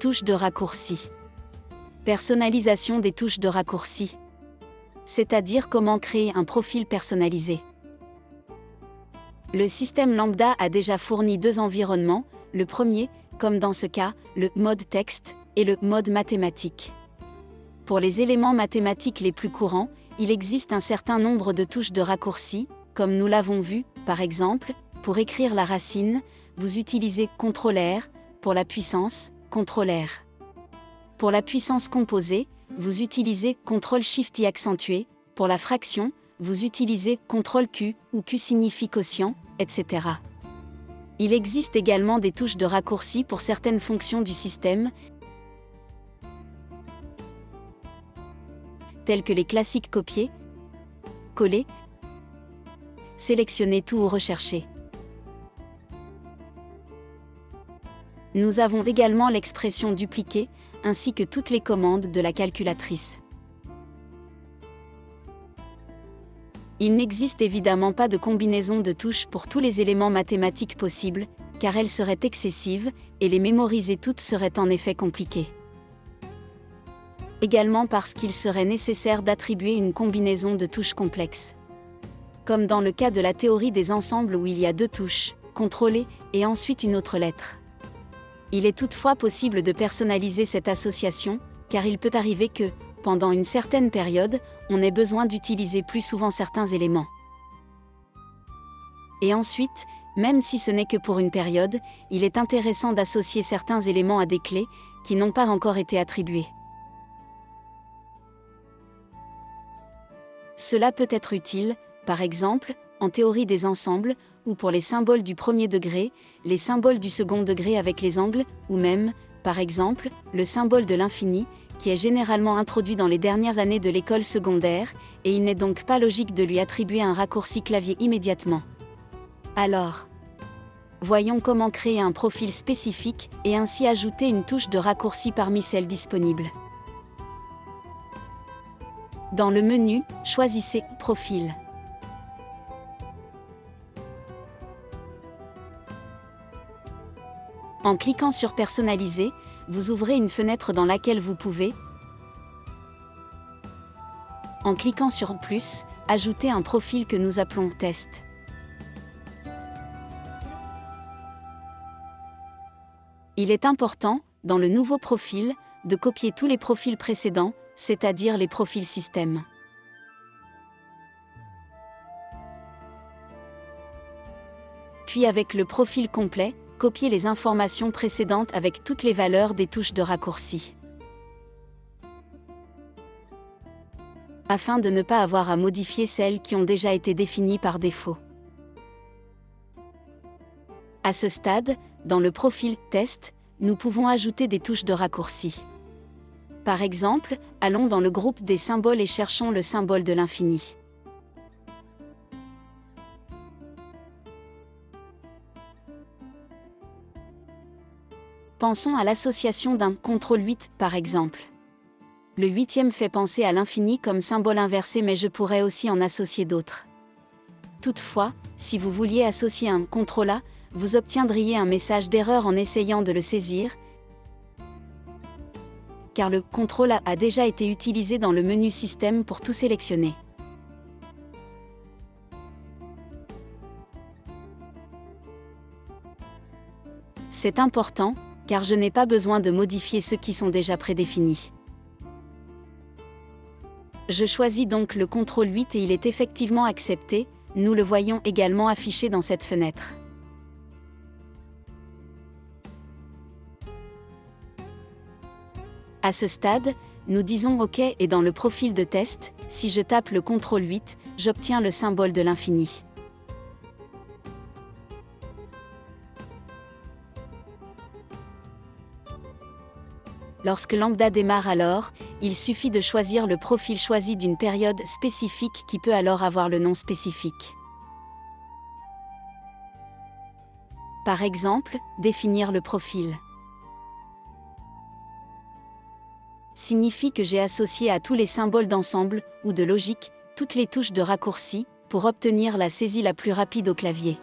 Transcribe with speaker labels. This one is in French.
Speaker 1: touches de raccourci. Personnalisation des touches de raccourci. C'est-à-dire comment créer un profil personnalisé. Le système lambda a déjà fourni deux environnements, le premier, comme dans ce cas, le mode texte, et le mode mathématique. Pour les éléments mathématiques les plus courants, il existe un certain nombre de touches de raccourci, comme nous l'avons vu, par exemple, pour écrire la racine, vous utilisez CTRL-R, pour la puissance, CTRL-R. Pour la puissance composée, vous utilisez CTRL-SHIFT-I accentué, pour la fraction, vous utilisez CTRL-Q, ou Q signifie quotient, etc. Il existe également des touches de raccourci pour certaines fonctions du système, telles que les classiques copier, coller, sélectionner tout ou rechercher. Nous avons également l'expression dupliquer, ainsi que toutes les commandes de la calculatrice. Il n'existe évidemment pas de combinaison de touches pour tous les éléments mathématiques possibles, car elles seraient excessives, et les mémoriser toutes serait en effet compliqué. Également parce qu'il serait nécessaire d'attribuer une combinaison de touches complexes. Comme dans le cas de la théorie des ensembles où il y a deux touches, CTRL et ensuite une autre lettre. Il est toutefois possible de personnaliser cette association, car il peut arriver que, pendant une certaine période, on ait besoin d'utiliser plus souvent certains éléments. Et ensuite, même si ce n'est que pour une période, il est intéressant d'associer certains éléments à des clés qui n'ont pas encore été attribuées. Cela peut être utile, par exemple, en théorie des ensembles, ou pour les symboles du premier degré, les symboles du second degré avec les angles, ou même, par exemple, le symbole de l'infini, qui est généralement introduit dans les dernières années de l'école secondaire, et il n'est donc pas logique de lui attribuer un raccourci clavier immédiatement. Alors, voyons comment créer un profil spécifique, et ainsi ajouter une touche de raccourci parmi celles disponibles. Dans le menu, choisissez « Profil ». En cliquant sur « Personnaliser », vous ouvrez une fenêtre dans laquelle vous pouvez, en cliquant sur « Plus », ajouter un profil que nous appelons « Test ». Il est important, dans le nouveau profil, de copier tous les profils précédents, c'est-à-dire les profils système. Puis avec le profil complet, copier les informations précédentes avec toutes les valeurs des touches de raccourci. Afin de ne pas avoir à modifier celles qui ont déjà été définies par défaut. À ce stade, dans le profil « Test », nous pouvons ajouter des touches de raccourci. Par exemple, allons dans le groupe des symboles et cherchons le symbole de l'infini. Pensons à l'association d'un CTRL-8 par exemple. Le 8e fait penser à l'infini comme symbole inversé, mais je pourrais aussi en associer d'autres. Toutefois, si vous vouliez associer un CTRL-A, vous obtiendriez un message d'erreur en essayant de le saisir, car le CTRL-A a déjà été utilisé dans le menu Système pour tout sélectionner. C'est important, car je n'ai pas besoin de modifier ceux qui sont déjà prédéfinis. Je choisis donc le CTRL-8 et il est effectivement accepté, nous le voyons également affiché dans cette fenêtre. À ce stade, nous disons OK et dans le profil de test, si je tape le CTRL-8, j'obtiens le symbole de l'infini. Lorsque Lambda démarre alors, il suffit de choisir le profil choisi d'une période spécifique qui peut alors avoir le nom spécifique. Par exemple, définir le profil signifie que j'ai associé à tous les symboles d'ensemble, ou de logique, toutes les touches de raccourci, pour obtenir la saisie la plus rapide au clavier.